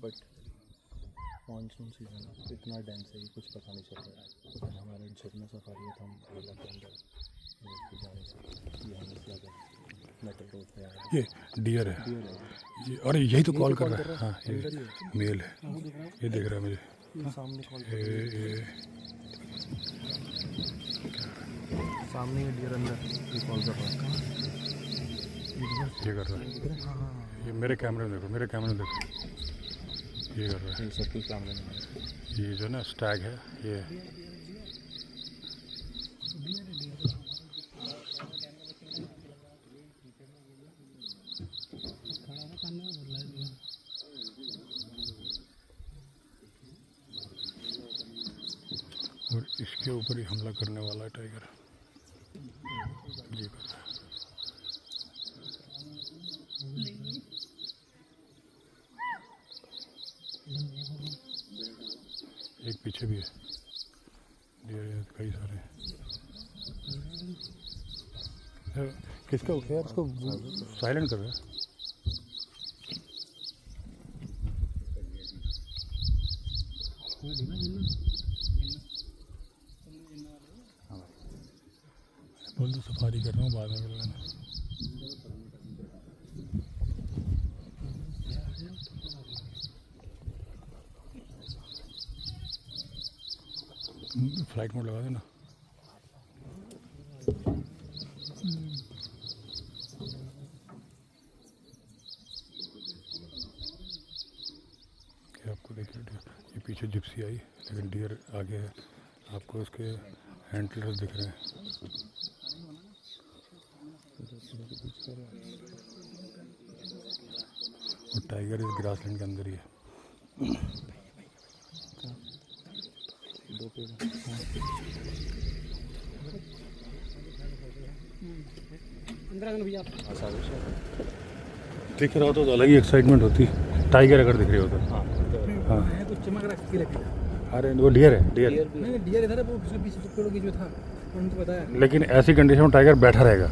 But monsoon season इतना dense है कि कुछ पता नहीं चल रहा है। तो हमारा झरना सफारी है, तो हम झील के अंदर जाने से यहाँ से अगर मेटल रोड पे आया ये डियर है ये, अरे यही तो कॉल कर रहा है। हाँ ये मेल है, ये देख रहा है मुझे सामने कॉल ये सामने डियर अंदर ये कॉल कर रहा है। ये कर रहा है। ये मेरे कैमरे में देखो, मेरे कैमरे में देखो, ये कर रहा है। सबके कैमरे में ये जो ना स्टैग है ये और इसके ऊपर ही हमला करने वाला है टाइगर। ये कर रहा है। एक पीछे भी है, कई सारे हैं। किसका यार इसको साइलेंट कर रहा है। बोल तो सफारी कर रहा हूँ, बाद में मिल लेना। फ्लाइट मोड लगा देना। क्या आपको देखिए ये पीछे जिप्सी आई, लेकिन डियर आगे है। आपको इसके हैंडलर्स दिख रहे हैं। और टाइगर इस ग्रासलैंड के अंदर ही है। दो पेड़ दिख रहा होता तो अलग ही एक्साइटमेंट होती, टाइगर अगर दिख रही होता। हाँ कुछ चमक रहा है। अरे वो डियर है, डियर नहीं डियर इधर है, वो पीछे पेड़ों की जो था उनको पता है। लेकिन ऐसी कंडीशन में टाइगर बैठा रहेगा,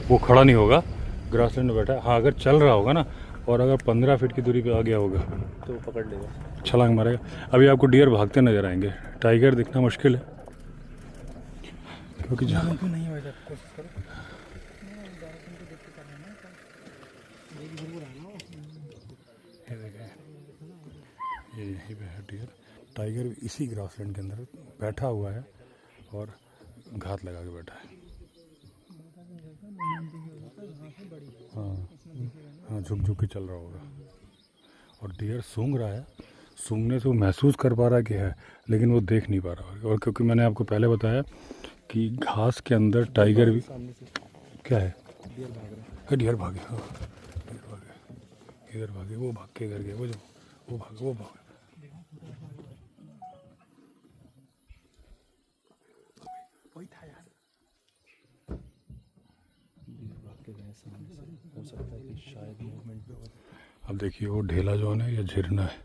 वो खड़ा नहीं होगा। ग्रासलैंड में बैठा है। हाँ अगर चल रहा होगा ना, और अगर 15 फीट की दूरी पे आ गया होगा तो पकड़ लेगा, छलांग मारेगा। अभी आपको डियर भागते नजर आएंगे, टाइगर दिखना मुश्किल है क्योंकि जहाँ क्यों नहीं होगा, कोशिश करो। ये देखें, ये यहीं पे है डियर। टाइगर इसी ग्रासलैंड के अंदर बैठा हुआ है और घात लगा के बैठा है। हाँ हाँ, झुक झुक के चल रहा होगा। और डियर सूंघ रहा है, सूंघने से वो महसूस कर पा रहा है कि है, लेकिन वो देख नहीं पा रहा है। और क्योंकि मैंने आपको पहले बताया कि घास के अंदर टाइगर भी क्या है, डियर भाग रहा है। डियर भागे। हाँ डियर भागे, इधर भागे, वो भाग के इधर गए, वो जो वो भागे, वो भागे। वही था यार। डियर भाग के गए सामने से, हो सकता है कि शायद मूवमेंट पे हो। अब देखिए वो ढेला जो है या झिरना है।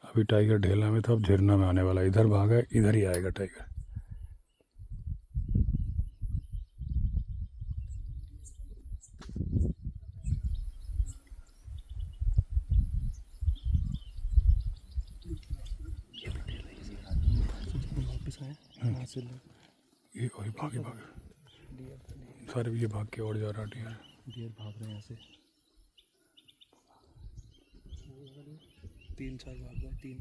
अभी टाइगर ढेला में था, अब झिरना में आने वाला है। इधर भागा, इधर ही आएगा टाइगर। वापस आए वहाँ से लोग, ये वही भागे भागे सारे, ये भाग के और जा रहा डियर। डियर भाग रहे हैं यहाँ से। 3-4 भाग गए, 3।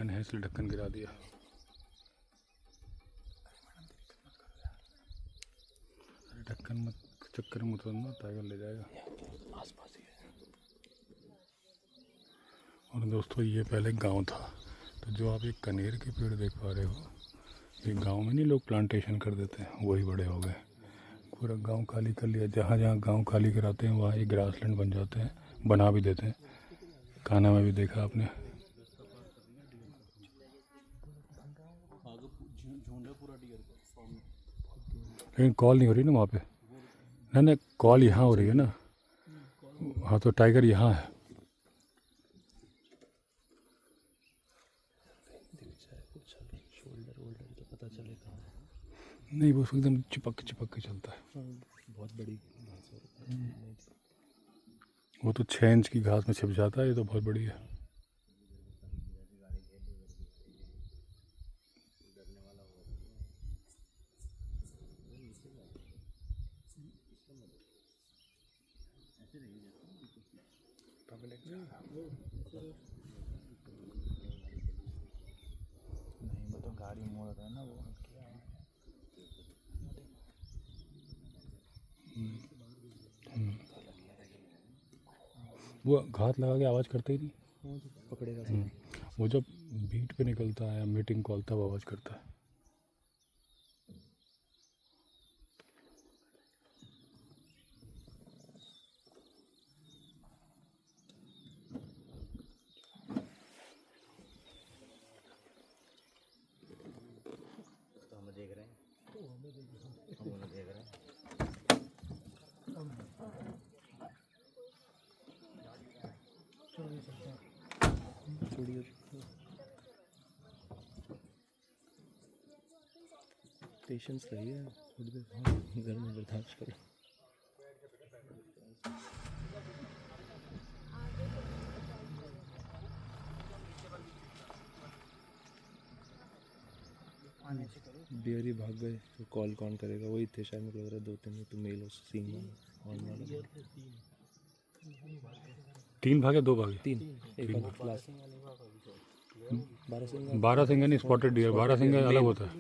ढक्कन है इसलिए ढक्कन गिरा दिया। अरे ढक्कन मत चक्कर में उतरना, टाइगर ले जाएगा। आसपास ही है। और दोस्तों ये पहले गांव था, तो जो आप एक कनेर के पेड़ देख पा रहे हो, ये गांव में नहीं लोग प्लांटेशन कर देते हैं, वही बड़े हो गए। पूरा गांव खाली कर लिया, जहाँ जहाँ गांव खाली कराते हैं वहाँ ये ग्रासलैंड बन जाते हैं, बना भी देते हैं। खाना में भी देखा आपने। लेकिन कॉल नहीं हो रही ना वहाँ पे, ना कॉल यहाँ हो रही है ना। हाँ तो टाइगर यहाँ है। शोल्डर वोल्डर तो पता चले कहाँ है। नहीं वो एकदम चिपक के चलता है। बहुत बड़ी घास है। वो तो 6 इंच की घास में छिप जाता है, ये तो बहुत बड़ी है। नहीं वो तो गाड़ी मोड़ रहा है ना वो क्या है? वो घात लगा के आवाज़ करते ही नहीं। वो तो पकड़ेगा। वो जब बीट पे निकलता है, मीटिंग कॉल, तब आवाज़ करता है। तो हमें देख रहे हैं, हम उन्हें देख रहे हैं। पेशेंस रहिए, घर में बर्दाश्त करो। बियर ही भाग गए तो कॉल कौन करेगा? वही थे शायद, मुझे लग रहा है 2-3 में तो मेल और सीन ऑन वाला 3 भागे 2 भागे 3 एक लास्ट 12 सिंगा नहीं, स्पॉटेड डियर। 12 सिंगा अलग होता है,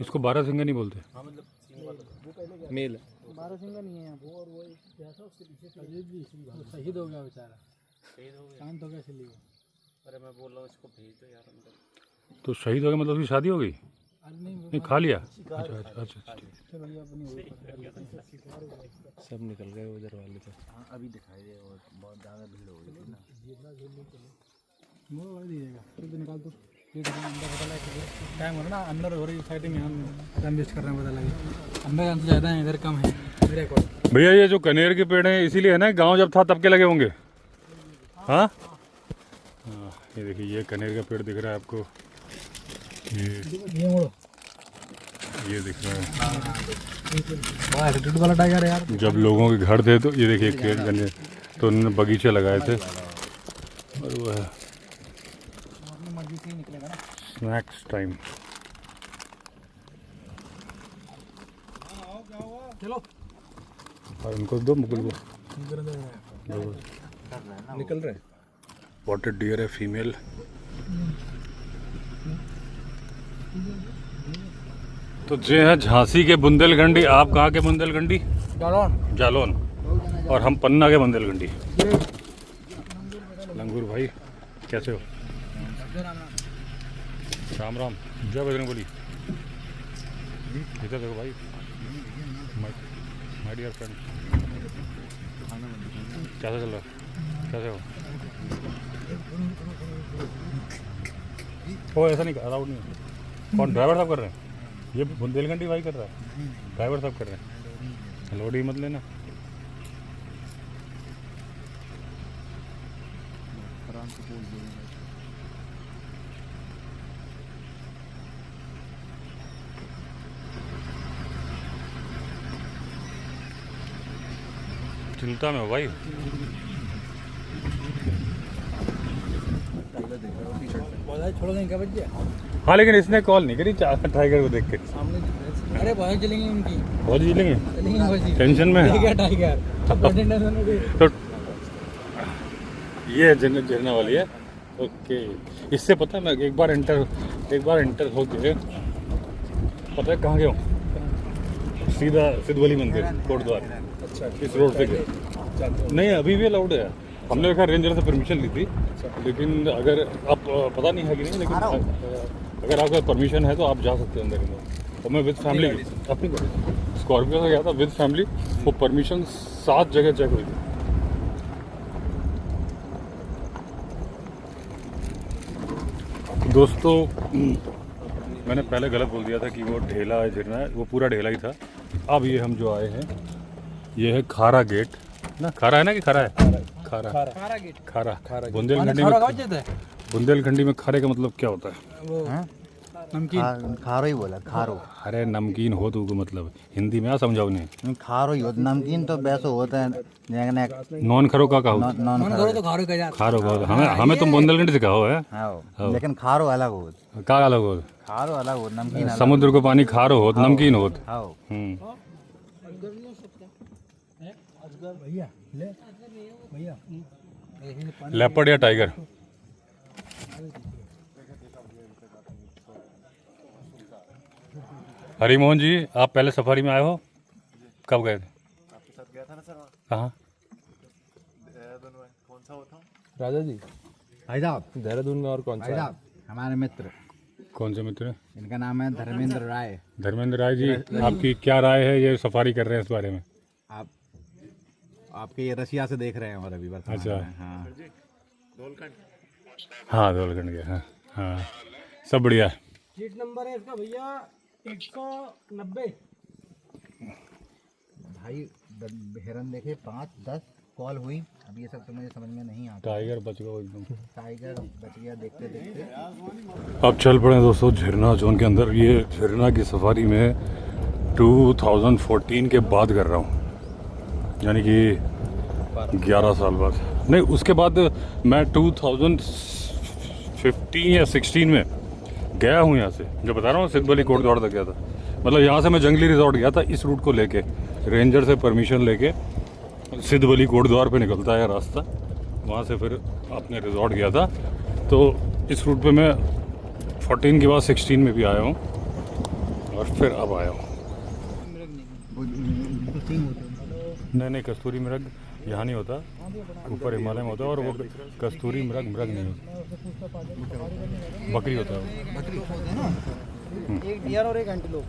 इसको 12 सिंगा नहीं बोलते। मेल 12 सिंगा नहीं है यहाँ पे। और वो जैसा उसके पीछे शहीद हो गया बेचारा, शांत हो गया इसलिए। अरे मैं बोल रहा हूँ इसको भेज दो यार अंदर। तो शहीद हो गया मतलब उसकी शादी हो गई? अरे नहीं नहीं खा लिया। अच्छा। चलो ये अपनी हो गई। सब निकल गए उधर वाले तो। हाँ अभी दिखाई दे, और बहुत ज़्यादा भीड़ हो गई थी ना। मोड़ वाला दीजिएगा फिर तो निकाल दो। ये अंदर पता लगे टाइम हो रहा ना, अंदर हो रही साइड में, हम टाइम वेस्ट कर रहे हैं। पता लगे अंदर जाने से ज़्यादा है, इधर कम है। मेरे को भैया ये जो कनेर के पेड़ हैं इसीलिए है ना, गांव जब था तब के लगे होंगे। हाँ हाँ, ये देखिए ये कनेर का पेड़ दिख रहा है आपको, ये मोड़ो, ये दिख रहा है। बड़ा एटीट्यूड वाला टाइगर है यार। जब लोगों के घर थे तो ये देखिए पेड़ कनेर, तो उन्होंने बगीचे लगाए थे। और वो है अपनी मर्जी से ही निकलेगा ना। Snacks time. चलो और उनको दो, मुकुल को निकल रहे। स्पॉटेड डियर है, फीमेल। तो जे है झांसी के बुंदेलखंडी। आप कहाँ के बुंदेलखंडी? जालौन। और हम पन्ना के बुंदेलखंडी। लंगूर भाई कैसे हो? राम राम, जय बजरंगबली। इधर देखो भाई, माय डियर फ्रेंड, कैसा चल रहा है? कैसे हो? ओ ऐसा नहीं, अलाउड नहीं है। कौन ड्राइवर साहब कर रहे हैं? ये बुंदेलखंडी भाई कर रहा है, ड्राइवर साहब कर रहे हैं। लोड ही मत लेना। चिंता में हो भाई। छोड़ो नहीं, क्या बच गया? हाँ लेकिन इसने कॉल नहीं करी टाइगर को देख के। सामने अरे बहुत चलेंगे उनकी, बहुत चलेंगे, चलेंगे टेंशन में है। टाइगर तो ये झरना वाली है, ओके, इससे पता है मैं एक बार एंटर होके पता है कहाँ गया हूँ, सीधा सिद्धवली मंदिर कोटद्वार। अच्छा, इस रोड पे गया। नहीं अभी भी अलाउड है, हमने देखा रेंजर से परमिशन ली थी, लेकिन अगर आप पता नहीं है कि नहीं, लेकिन अगर आपका परमिशन है तो आप जा सकते हैं अंदर। और मैं विद फैमिली अपनी स्कॉर्पियो से गया था विद फैमिली, वो परमिशन 7 जगह चेक हुई थी। दोस्तों मैंने पहले गलत बोल दिया था कि वो ढेला है झरना है, वो पूरा ढेला ही था। अब ये हम जो आए हैं ये है खारा गेट ना, खारा है ना कि खरा है? खारा गेट, खारा। बुंदेलखंडी में खारे का मतलब क्या होता है? वो नमकीन, खारो ही बोला, खारो। अरे नमकीन हो तो को मतलब हिंदी में आ समझाओ नहीं। खारो ही होता, नमकीन तो वैसे होता है। नॉन खरो का कहो? मन करो तो खारो कह जाता। खारो का हमें तुम बुंदेलखंडी से कहो है, हाँ, लेकिन खारो अलग होता। का अलग हो? खारो अलग हो, नमकीन अलग। समुद्र को पानी खारो हो नमकीन हो। हाँ, भैया ले भैया लेपर्ड या टाइगर? हरिमोहन जी आप पहले सफारी में आए हो? कब गए थे? आपके साथ गया था ना सर। कहाँ? देहरादून में कौन सा होता? राजा जी भाई साहब, देहरादून में और कौन भाई सा है? साहब हमारे मित्र, कौन से मित्र हैं? इनका नाम है धर्मेंद्र राय। धर्मेंद्र राय जी, आपकी क्या राय है ये सफारी कर रहे हैं इस बारे में? आप आपके ये रसिया से देख रहे हैं और अभी वर्तमान अच्छा। में। हाँ, हाँ धौलखंड के, हाँ हाँ सब बढ़िया है। सीट नंबर है इसका भैया 190। भाई हिरन देखे 5-10 कॉल हुई, अब ये सब तो मुझे समझ में नहीं आता। टाइगर बच गया एकदम। टाइगर बच गया देखते देखते। अब चल पड़े दोस्तों झरना जोन के अंदर। ये झरना की सफारी में 2014 के बाद कर रहा हूँ, यानी कि 11 साल बाद। नहीं उसके बाद मैं 2015 या 16 में गया हूँ यहाँ से, जो बता रहा हूँ सिद्धवली कोटद्वार तक गया था। मतलब यहाँ से मैं जंगली रिजॉर्ट गया था इस रूट को लेके, रेंजर से परमिशन लेके सिद्धवली कोटद्वार पे निकलता है रास्ता, वहाँ से फिर अपने रिजॉर्ट गया था। तो इस रूट पे मैं 14 के बाद 16 में भी आया हूँ और फिर अब आया हूँ। नहीं कस्तूरी मृग यहाँ नहीं होता, ऊपर हिमालय में होता है। और वो कस्तूरी मृग नहीं होता, बकरी होता है वो। एक डियर और एक एंटीलोप।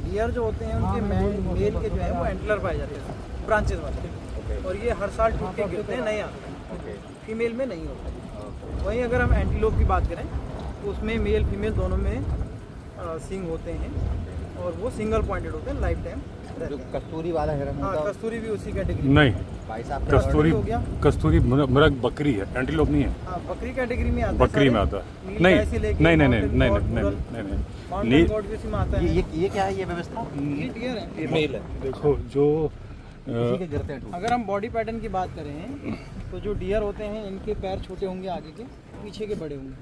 डियर जो होते हैं उनके मेल के जो है वो एंटलर पाए जाते हैं ब्रांचेस वाले, और ये हर साल टूट के गिरते हैं, नए आते हैं। फीमेल में नहीं होता। वहीं अगर हम एंटीलोप की बात करें तो उसमें मेल फीमेल दोनों में सींग होते हैं और वो सिंगल पॉइंटेड होते हैं, लाइफ टाइम। जो कस्तूरी वाला हिरन हाँ, होता है, कस्तूरी भी उसी कैटेगरी नहीं भाई साहब कस्तूरी मृग बकरी है, एंटीलोप नहीं है। हाँ, बकरी कैटेगरी में आता है। बकरी में आता है। नहीं माउंटेन गॉड भी उसी में आता है। ये क्या है ये व्यवस्था? ये डियर है। मेल है। देखो जो इसी के गिरते हैं टूट। अगर हम बॉडी पैटर्न की बात करें तो जो डियर होते हैं इनके पैर छोटे होंगे आगे के, पीछे के बड़े होंगे।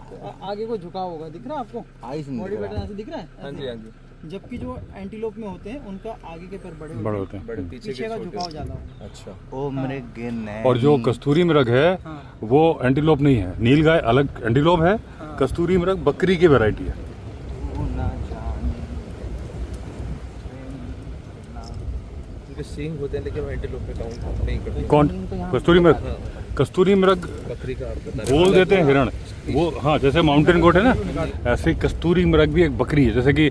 तो आगे को झुकाव होगा, दिख रहा है आपको? बॉडी पैटर्न ऐसे दिख रहा है? हाँ जी हाँ जी। जबकि जो एंटीलोप में होते हैं उनका आगे के पैर बड़े होते हैं, बड़े पीछे पीछे का झुकाव ज़्यादा होगा। अच्छा। ओ मृग ने। और जो कस्तूरी मृग है वो एंटीलोप नहीं है, नीलगाय अलग एंटीलोप है, कस्तूरी मृग बकरी की वैरायटी है। उनके सींग होते हैं लेकिन वो एंटीलोप में काउंट नहीं करते। कौन? कस्तूरी मृग। कस्तूरी मृग बकरी का अर्थ बता बोल देते हैं हिरण वो, हाँ जैसे माउंटेन गोट है ना, ऐसे ही कस्तूरी मृग भी एक बकरी है। जैसे कि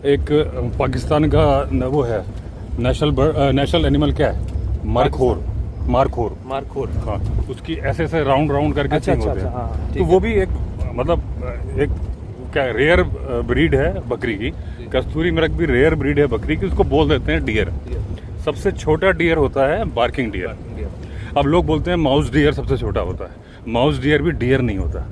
एक पाकिस्तान का वो है नेशनल एनिमल क्या है? मारखोर। मारखोर। हाँ उसकी ऐसे ऐसे राउंड करके सींग होते हैं। तो वो भी एक मतलब एक क्या रेयर ब्रीड है बकरी की। कस्तूरी मृग भी रेयर ब्रीड है बकरी की, उसको बोल देते हैं डियर। सबसे छोटा डियर होता है बार्किंग डियर। अब लोग बोलते हैं माउस डियर सबसे छोटा होता है, माउस डियर भी डियर नहीं होता।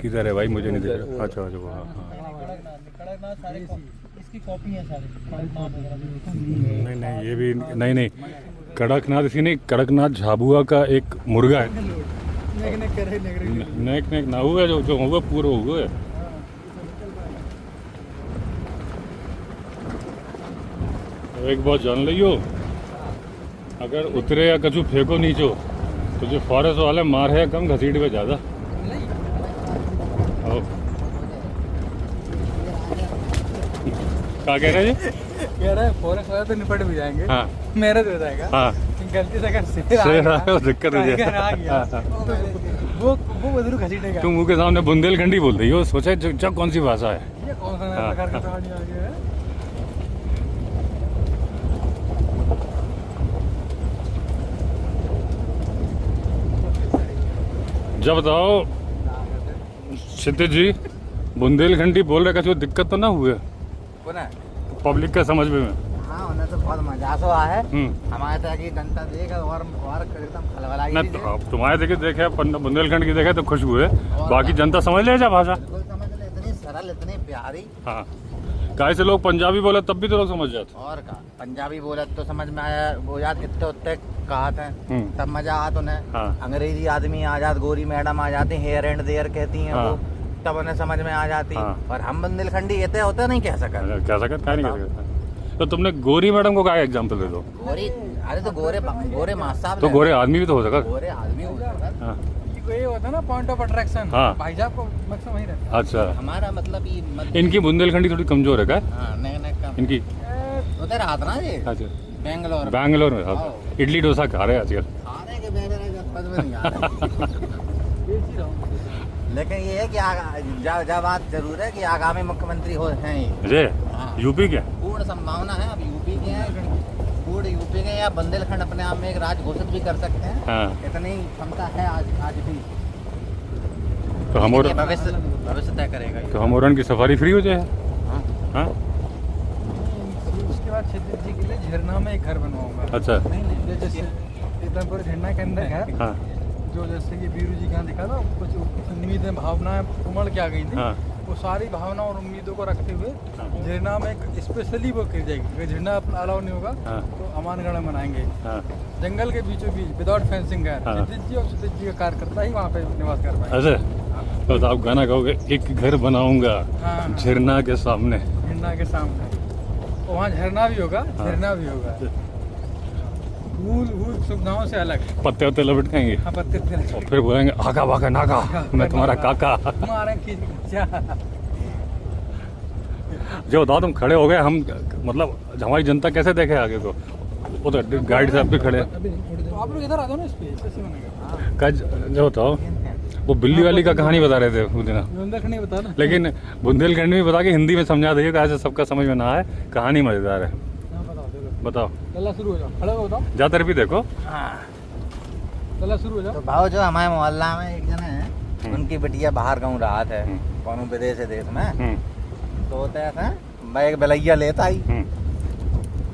किधर है भाई, मुझे नहीं दिख रहा। अच्छा वो हाँ। कड़कनाथ सारे इसकी कॉपी है सारे। नहीं ये भी नहीं कड़कनाथ इसकी नहीं, कड़कनाथ झाबुआ का एक मुर्गा है। नेक ना हुआ जो होगा पूरा हुआ है। एक बात जान लियो, अगर उतरे या कछु फेंको नीचो तो जो फॉरेस्ट वाले मार है कम, घसीट पे ज़्यादा। क्या कह रहे हैं जी? कह रहा है फॉरेस्ट वाले तो निपट भी जाएंगे, हाँ मेहनत हो जाएगा। हाँ, गलती से अगर शेर आया तो दिक्कत हो टाइगर आ जाए। गया वो जरूर घसीटेगा। तुम मुँह के सामने बुंदेलखंडी बोल रही हो, सोचा जब कौन सी भाषा है। ये कौन सा नया हाँ। प्रकार का प्राणी आ गया है? जब बताओ क्षितिज जी, बुंदेलखंडी बोल रहे, कछु दिक्कत तो ना हुए पब्लिक के समझ में? हाँ उन्हें तो बहुत मजा तो आया है। हम्म। हमारे तरह की जनता देगा और एकदम खलबलाई ना हुई तो है। अब तुम्हारे देखे बुंदेलखंड की देखे तो खुश हुए, बाकी जनता समझ ले जा भाषा। बिल्कुल समझ ले, इतनी सरल इतनी प्यारी। हाँ, काहे से लोग पंजाबी बोले तब भी तो लोग समझ जाते। और का पंजाबी बोला तो समझ में आया, वो याद इतने उत्ते कहत हैं तब मजा आता उन्हें। हाँ। अंग्रेजी आदमी आ जात, गोरी मैडम आ जाती, हेयर एंड देयर कहती हैं हाँ। वो, तब उन्हें समझ में आ जाती। हाँ। और हम बुंदेलखंडी इतने होते नहीं कह सकते। क्या सकत, क्या नहीं कर सकता। तो तुमने गोरी मैडम को क्या एग्जाम्पल दे दो? गोरी, अरे तो गोरे मास्टर तो गोरे आदमी भी तो हो सका। गोरे आदमी हो सकता। हाँ, ये होता है ना पॉइंट ऑफ अट्रैक्शन। हाँ। भाई साहब को मकसद वही रहता अच्छा। हमारा मतलब ये इनकी बुंदेलखंडी थोड़ी कमजोर है क्या? हाँ, नहीं कम इनकी उधर हाथ ना ये अच्छा, बेंगलोर बैंगलोर में हाँ। इडली डोसा खा रहे हैं आजकल। खाने के बेंगलोर जनपद में नहीं आ रहे। लेकिन ये है कि जब बात जरूर है कि आगामी मुख्यमंत्री हो हैं ये। रे हाँ। यूपी के? पूर्ण संभावना है। अब यूपी के हैं, पूर्ण यूपी के, या बुंदेलखंड अपने आप में एक राज्य घोषित भी कर सकते हैं। हाँ, इतनी क्षमता है आज भी। तो हम और ये भविष्य तय करेगा ये। तो हम और की सफारी फ्री हो जाए। हाँ। हाँ, उसके बाद क्षितिज जी के लिए झरना में एक घर बनवाऊंगा। अच्छा। ये जैसे पीतमपुर झरना के अंदर है, हाँ जो जैसे कि वीरू जी का दिखा था, कुछ उम्मीदें भावनाएं उमड़ के आ गई थी। हाँ वो सारी भावना और उम्मीदों को रखते हुए हाँ। झरना में एक स्पेशली वो कर जाएगी। अगर झरना अलाउ नहीं होगा हाँ। तो अमानगढ़ मनाएंगे। हाँ, जंगल के बीचों बीच विदाउट फेंसिंग है। हाँ। क्षितिज जी और क्षितिज जी का कार्यकर्ता ही वहाँ पे निवास कर पाएंगे। अच्छा। तो आप गाना गाओगे, एक घर बनाऊंगा हाँ। झरना के सामने। झरना के सामने, तो वहाँ झरना भी होगा, झरना भी होगा, फूल फूल सुविधाओं से अलग। पत्ते वत्ते लपेट खाएंगे हाँ, पत्ते पे और फिर बोलेंगे आका बाका नाका, मैं तुम्हारा काका। मारे खींच। जो बताओ, तुम खड़े हो गए, हम मतलब हमारी जनता कैसे देखे आगे को? वो तो गाइड साहब भी खड़े हैं। तो आप लोग इधर आ जाओ ना, इस पे कैसे बनेगा? कज जो बताओ, वो बिल्ली वाली का कहानी बता रहे थे उस दिन, बुंदेलखंड नहीं बता ना। लेकिन बुंदेलखंड में बता के हिंदी में समझा दीजिए, ऐसे सबका समझ में ना आए। कहानी मजेदार है, हाँ, बताओ देखो। बताओ। लल्ला शुरू हो जाओ, खड़े हो बताओ। ज्यादातर भी देखो। लल्ला शुरू हो जाओ। तो भाव जो हमारे मोहल्ला में एक जने हैं, उनकी बिटिया बाहर गाँव रहा है, कौन विदेश देश में, तो होता है ऐसा, मैं एक बलैया लेता ही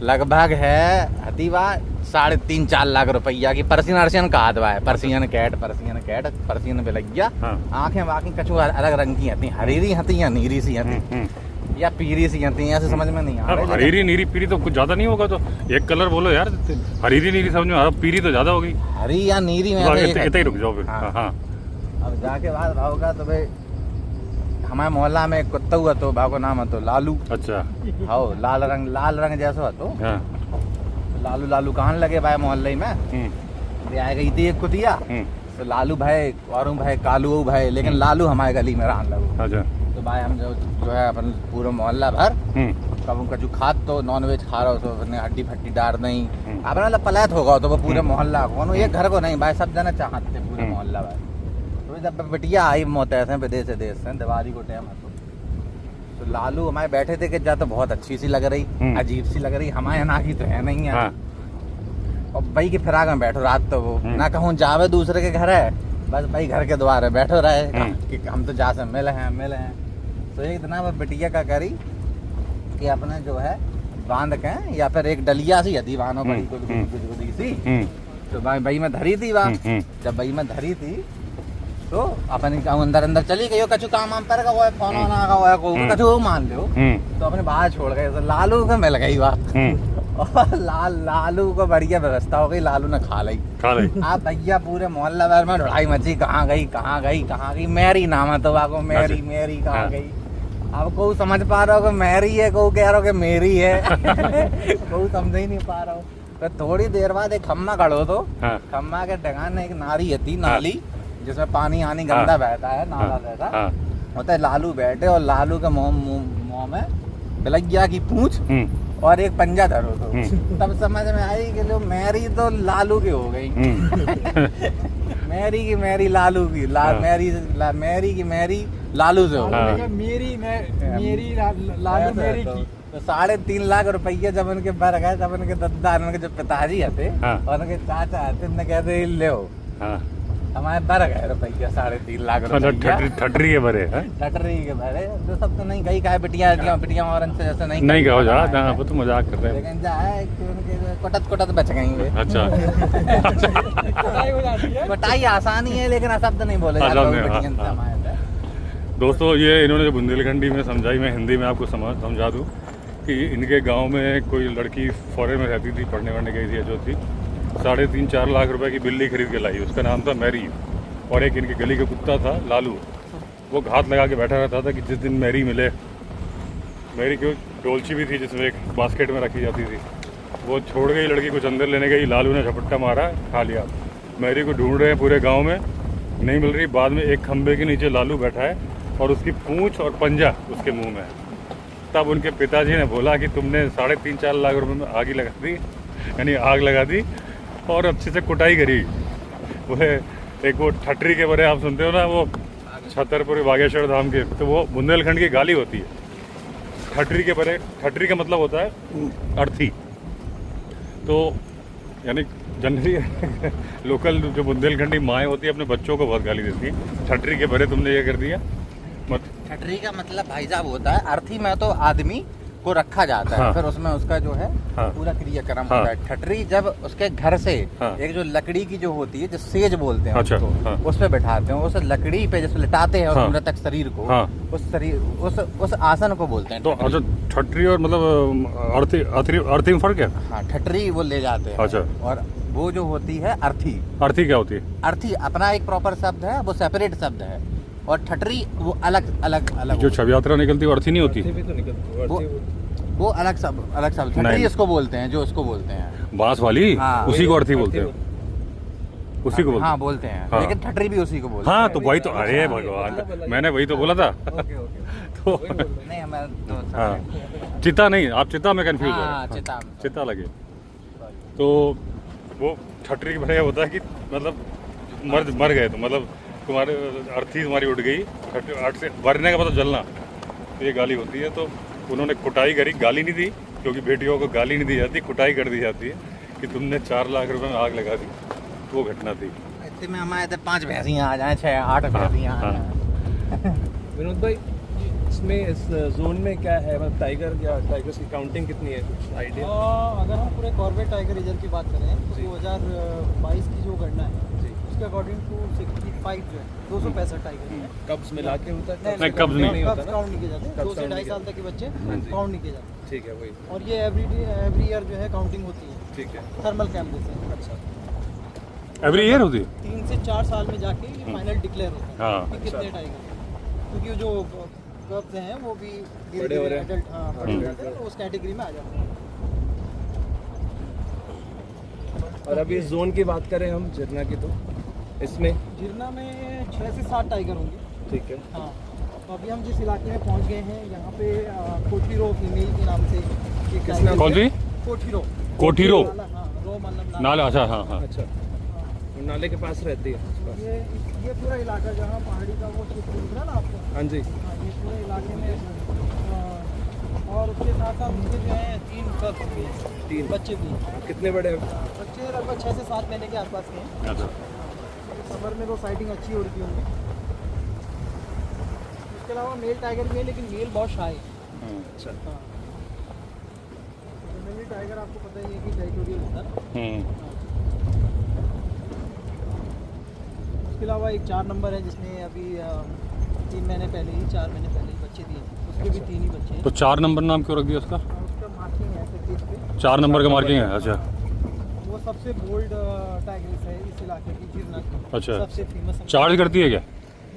लगभग है हतीवा 3.5-4 लाख रुपया की पर्सियन कहा दवा है। पर्सियन कैट पर्सियन बिलैया। हाँ। आंखें बाकी कछु अलग रंग की हती, हरीरी हती या नीरी सी हती या पीरी सी हती, ऐसे समझ में नहीं आ अब रहा। हरीरी नीरी पीरी तो कुछ ज्यादा नहीं होगा, तो एक कलर बोलो यार। हरीरी नीरी समझ में आ रहा, पीरी तो ज्यादा होगी। हरी या नीरी में तो ऐसे एक इतना ही रुक जाओ फिर। हाँ। हाँ। अब जाके बाद भाव का तो भाई हमारे मोहल्ला में एक कुत्ता हुआ, तो भाव को नाम है तो लालू। अच्छा। हाँ, लाल रंग जैसा हो तो हाँ। लालू कहाँ लगे भाई मोहल्ले में। ब्याह गई थी एक कुतिया, तो लालू भाई और भाई कालू भाई, लेकिन लालू हमारे गली में रहने लगो। अच्छा। तो भाई हम जो है अपन पूरा मोहल्ला भर कब कछु खात तो नॉन वेज खा रहा हो, तो अपने हड्डी फट्टी डार नहीं अपना मतलब पलैत होगा, तो वो पूरे मोहल्ला को एक घर को नहीं भाई, सब जने चाहते पूरे मोहल्ला भाई। तो जब बिटिया आई मोते से विदेश से दिवाली को टाइम है, तो लालू हमारे बैठे थे कि जा तो बहुत अच्छी सी लग रही, अजीब सी लग रही, हमारे यहाँ की तो है नहीं है। हाँ। और भाई की फिराक में बैठो रात, तो वो ना कहूँ जावे दूसरे के घर है, बस भाई घर के द्वार बैठो रहे कि हम तो जा से मिले हैं। तो एक दिन वो बिटिया का करी कि अपने जो है बांध के, या फिर एक डलिया सी हदी वानो बड़ी गुदगुदी सी, तो भाई में धरी थी वहाँ। जब भाई में धरी थी तो अपने अंदर चली गई, कछु काम वाम पर का फोन आगा कछु मान लो, तो अपने बाहर छोड़ गए। तो लालू को मिल गई बात, और लालू को बढ़िया व्यवस्था हो गई, लालू ने खा ली। आप भैया पूरे मोहल्ला भर में लड़ाई मची, कहाँ गई, मेरी नाम है तो वाको, मेरी कहाँ गई। अब कोई समझ पा रहा हो कि मेरी है, कोई कह रहा हो कि मेरी है। कोई समझ ही नहीं पा रहा हो। फिर थोड़ी देर बाद एक खम्मा खड़ो तो हाँ। खम्मा के डगान एक नारी है, नाली जिसमें पानी आनी गंदा बहता है, नाला रहता हाँ होता है। लालू बैठे और लालू के मुंह में बिलैया की पूंछ और एक पंजा धरो तो तब समझ में आई कि लो मेरी तो लालू की हो गई। मेरी की मेरी लालू की मेरी की मेरी लालू से हो गई। मेरी लालू मेरी की। तो 3.5 लाख रुपये जब उनके बर गए, तब उनके दादा उनके जो पिताजी हते और उनके चाचा हते, उन्हें कहते ले हमारे बर गए रुपया 3.5 लाख रुपये। ठटरी के भरे हैं। ठटरी के भरे तो सब तो नहीं कही का बिटिया और इनसे जैसे नहीं कहो जा, वो तो मजाक कर रहे हैं। लेकिन जाए कि उनके कोटत बच गई वे। अच्छा बटाई आसानी है लेकिन शब्द नहीं बोले जाते बिटियन से हमारे। दोस्तों ये इन्होंने जो बुंदेलखंडी में समझाई, मैं हिंदी में आपको समझा दूँ कि इनके गांव में कोई लड़की फॉरेन में रहती थी, पढ़ने वढ़ने गई थी जो थी, 3.5-4 लाख रुपए की बिल्ली खरीद के लाई। उसका नाम था मैरी। और एक इनकी गली का कुत्ता था लालू, वो घात लगा के बैठा रहता था कि जिस दिन मैरी मिले। मैरी की डोलची भी थी जिसमें एक बास्केट में रखी जाती थी, वो छोड़ गई लड़की, कुछ अंदर लेने गई, लालू ने झपट्टा मारा, खा लिया। मैरी को ढूंढ रहे हैं पूरे गाँव में, नहीं मिल रही। बाद में एक खंबे के नीचे लालू बैठा है और उसकी पूंछ और पंजा उसके मुंह में है। तब उनके पिताजी ने बोला कि तुमने 3.5-4 लाख रुपए में आग लगा दी, यानी आग लगा दी और अच्छे से कुटाई करी। वो एक वो ठटरी के बारे आप सुनते हो ना, वो छतरपुर बागेश्वर धाम के, तो वो बुंदेलखंड की गाली होती है ठटरी के बारे। ठटरी का मतलब होता है अर्थी। तो यानी जनरली लोकल जो बुंदेलखंडी माएँ होती है अपने बच्चों को बहुत गाली देती है, ठटरी के बारे तुमने ये कर दिया मत। ठटरी का मतलब भाई साहब होता है, अर्थी में तो आदमी को रखा जाता है। हाँ। फिर उसमें उसका जो है हाँ। पूरा क्रियाक्रम हाँ। होता है। ठटरी जब उसके घर से हाँ। एक जो लकड़ी की जो होती है, जो सेज बोलते हैं अच्छा, उसको, हाँ। उस पे बैठाते हैं, उस लकड़ी पे जैसे लिटाते हैं हाँ। उस मृतक शरीर को, हाँ। उस आसन को बोलते हैं तो ठटरी। अच्छा ठटरी और मतलब अर्थी में फर्क है? हाँ, ठटरी वो ले जाते हैं। अच्छा। और वो जो होती है अर्थी। अर्थी क्या होती है? अर्थी अपना एक प्रॉपर शब्द है, वो सेपरेट शब्द है। और ठटरी वो अलग जो छव यात्रा निकलती है वो अर्थी नहीं होती? भी तो निकलती है, वो अलग शब्द ठटरी इसको बोलते हैं, जो उसको बोलते हैं बांस वाली। हाँ। उसी को अर्थी बोलते हैं, उसी को बोलते हाँ हैं। बोलते हैं। हाँ। लेकिन ठटरी भी उसी को बोलते हाँ हैं। तो वही तो, अरे भगवान, मैंने वही तो बोला था। तो नहीं हमारा तो हाँ, चिता नहीं, आप चिता में कंफ्यूज हाँ, हो। चिता। चिता लगे तो वो ठटरी के भरे होता है कि मतलब मर गए तो मतलब तुम्हारे अर्थी तुम्हारी उठ गई, अर्थ से मरने का मतलब जलना, तो ये गाली होती है। तो उन्होंने कुटाई करी, गाली नहीं दी क्योंकि बेटियों को गाली नहीं दी जाती, कुटाई कर दी जाती है कि तुमने 4 लाख रुपए में आग लगा दी। वो घटना थी। इतने में हमारे 5 भैंसियाँ आ जाए, 6-8 भैंसियाँ आ जाए। विनोद भाई इसमें इस जोन में क्या है, मतलब टाइगर या टाइगर्स की काउंटिंग कितनी है, कुछ आइडिया? अगर हम पूरे कॉर्बेट टाइगर रिजर्व की बात करें तो 2022 की जो गणना है उसके अकॉर्डिंग टू 65 जो है 265 टाइगर है। कब्स मिला के होता है? नहीं, कब्ज नहीं होता कब्स ना? काउंट नहीं किए जाते, 2 कब्स से count 2.5 नहीं साल तक के बच्चे हाँ जी। काउंट नहीं किए जाते। ठीक है, वही और ये एवरी ईयर जो है काउंटिंग होती है ठीक है। थर्मल कैंप जैसे। अच्छा, एवरी ईयर होती है? 3 से 4 साल में जाके ये फाइनल डिक्लेयर होता है हाँ। कि कितने टाइगर हैं। क्योंकि जो कब्स हैं वो भी बड़े हो रहे हैं। एडल्ट बड़े हो जाते हैं, तो उस कैटेगरी में आ जाते हैं। और अभी इस जोन की बात करें हम झरना की, तो इसमें जिरना में 6 से 7 टाइगर होंगे। ठीक है। हाँ, तो अभी हम जिस इलाके में पहुंच गए हैं यहाँ पे कोठी रो फीमेल के नाम से एक किस tiger नाम? कौन सी? है। कोठी रो। कोठी रो? हाँ, रो मतलब नाला। अच्छा हाँ हाँ। अच्छा, वो नाले के पास रहती है आसपास। ये पूरा इलाका जहाँ पहाड़ी का वो चित्र दिख रहा है ना आपको, हाँ जी। हाँ, ये पूरे इलाके में और उसके साथ साथ उनके जो है 3 कब्स भी हैं, 3 बच्चे भी हैं। कितने बड़े हैं? बच्चे लगभग 6 से 7 महीने के आसपास के हैं। अच्छा। समर में तो साइटिंग अच्छी हो रही होंगी। इसके अलावा मेल टाइगर भी है, लेकिन मेल बहुत शाय है। अच्छा, हाँ, जनरली टाइगर आपको पता ही है कि टेरिटोरियल होता है ना। उसके अलावा एक 4 नंबर है जिसने अभी 3 महीने पहले ही 4 महीने पहले ही बच्चे दिए, उसके भी 3 ही बच्चे हैं। तो 4 नंबर नाम क्यों रख दिया उसका? उसका मार्किंग है पैकेज पे, 4 नंबर का मार्किंग है? अच्छा वो सबसे बोल्ड टाइगर्स है इस इलाके की, जिरना की। अच्छा। सबसे फेमस। चार्ज करती है क्या?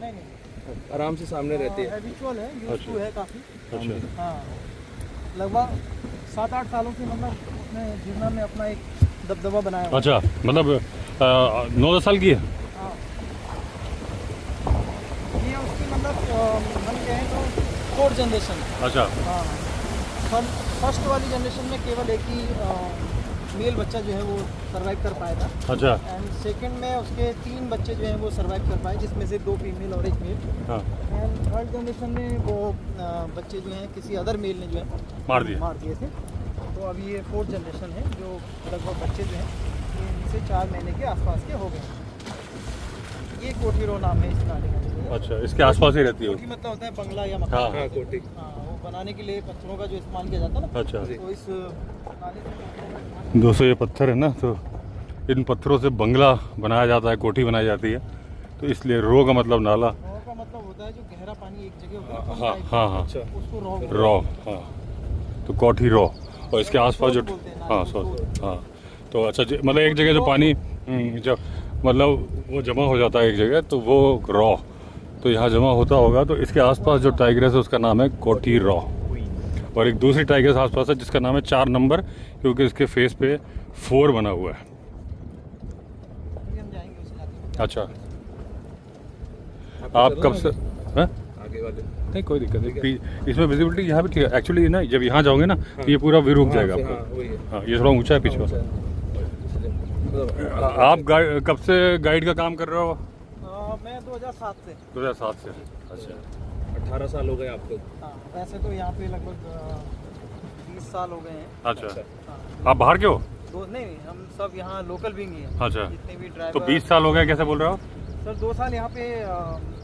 नहीं नहीं, आराम से सामने रहती है। हैबिचुअल है, यूज टू है काफ़ी। अच्छा हाँ, लगभग 7-8 सालों से मतलब उसने झीरना में अपना एक दबदबा बनाया हुआ है। अच्छा, मतलब 9-10 साल की है। हाँ, ये उसकी मतलब हम कहें तो 4th जनरेशन। अच्छा हाँ, फर्स्ट वाली जनरेशन में केवल एक ही मेल बच्चा जो है वो सरवाइव कर पाया था। अच्छा एंड सेकंड में उसके 3 बच्चे जो हैं वो सरवाइव कर पाए, जिसमें से 2 फीमेल और 1 मेल। हाँ एंड थर्ड जनरेशन में वो बच्चे जो हैं किसी अदर मेल ने जो है मार दिए थे। तो अभी ये 4th जनरेशन है, जो लगभग बच्चे जो हैं ये इनसे 4 महीने के आसपास के हो गए हैं। ये कोठीरो नाम है इस प्राणी का। अच्छा, इसके आसपास ही रहती है कोठी वो। मतलब होता है बंगला या हाँ मकान। हाँ कोटी। हाँ, वो बनाने के लिए पत्थरों का जो इस्तेमाल किया जाता है ना, अच्छा तो इस नाले से दोस्तों ये पत्थर है ना, तो इन पत्थरों से बंगला बनाया जाता है, कोठी बनाई जाती है, तो इसलिए रो का मतलब नाला। रॉ का मतलब होता है जो गहरा पानी एक जगह होता है, हाँ हाँ हाँ अच्छा। उसको रॉ बोलते रॉ, हाँ तो कोठी रॉ। और इसके आसपास जो सोत बोलते हैं, हाँ नाले को सोच हाँ, तो अच्छा मतलब एक जगह जो पानी जब मतलब वो जमा हो जाता है एक जगह, तो वो रॉ, तो यहाँ जमा होता होगा, तो इसके आसपास जो टाइग्रेस है उसका नाम है कोठी रॉ। और एक दूसरी टाइग्रेस आसपास है जिसका नाम है 4 नंबर, क्योंकि इसके फेस पे 4 बना हुआ है। अभी हम जाएंगे उस इलाके में। अच्छा, आप कब से हैं? आगे वाले नहीं कोई दिक्कत नहीं, इसमें विजिबिलिटी यहाँ भी ठीक है एक्चुअली ना, जब यहाँ जाओगे ना तो ये पूरा व्यू रुक जाएगा हाँ आपको। वही है। हाँ ये थोड़ा ऊंचा है पीछे वाला। आप कब से गाइड का काम कर रहे हो? मैं 2007 से। 2007 से। अच्छा 18 साल हो गए आपको। हाँ, वैसे तो यहाँ पे लगभग 20 साल हो गए हैं। अच्छा, हाँ, आप बाहर के हो? नहीं, हम सब यहाँ लोकल भी नहीं है। अच्छा, जितने भी तो ड्राइवर 20 साल हो गए कैसे बोल रहे हो? सर 2 साल यहाँ पे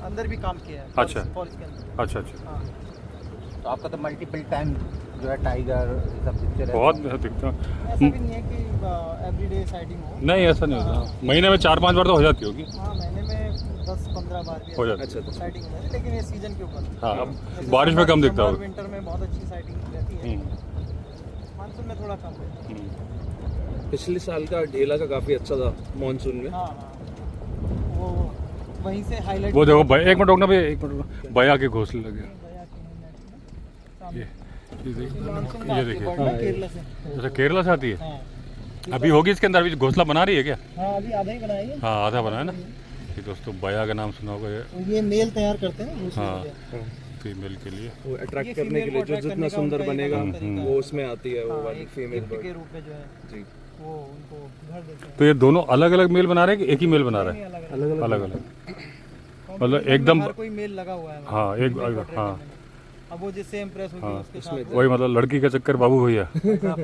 अंदर भी काम किया है। अच्छा। फॉरेस्ट के अंदर। अच्छा अच्छा, हाँ, तो आपका तो मल्टीपल टाइम जो है टाइगर ये सब पिक्चर है। बहुत दिखता ऐसा भी नहीं है कि एवरीडे साइटिंग हो। नहीं, ऐसा नहीं होता, महीने में 4-5 बार तो हो जाती होगी। हाँ, महीने में 10-15 बार भी हो जाती अच्छा तो साइटिंग हो जाती है, लेकिन ये सीजन के ऊपर। हाँ, अब जैसे बारिश में कम दिखता होगा। विंटर में बहुत अच्छी साइटिंग रहती है, मानसून में थोड़ा कम रहती है। पिछले साल का ढेला का काफी अच्छा था मानसून में। हाँ हाँ, वो वहीं से हाईलाइट। वो देखो भाई, एक मिनट रुकना भैया, एक मिनट रुकना, भैया के घोंसले लगे। ये देखिए, केरला से। अच्छा केरला से आती है। हाँ अभी होगी इसके अंदर, अभी घोंसला बना रही है क्या? हाँ, अभी आधा ही बनाई है। हाँ आधा बना है ना। ये दोस्तों बया का नाम सुना होगा ये। तो ये मेल तैयार करते हैं दूसरे हाँ। जगह। फीमेल के लिए। वो ये अट्रैक्ट करने female के को लिए जो attract जितना करने का सुंदर उनका एक बनेगा अलग तरीका है। वो उसमें आती है वो हाँ, वाली एक फीमेल गिफ्ट के बर्ड। रूप में जो है जी वो उनको घर देते हैं। तो ये दोनों अलग अलग मेल बना रहे हैं कि एक ही मेल बना रहा है? अलग अलग अलग अलग। मतलब एकदम- हर कोई मेल लगा हुआ है। हाँ, एक- female portrait हाँ। करने में। अब वो जिससे इम्प्रेस होगी हाँ, उसके साथ वही मतलब लड़की का चक्कर बाबू भैया। वो-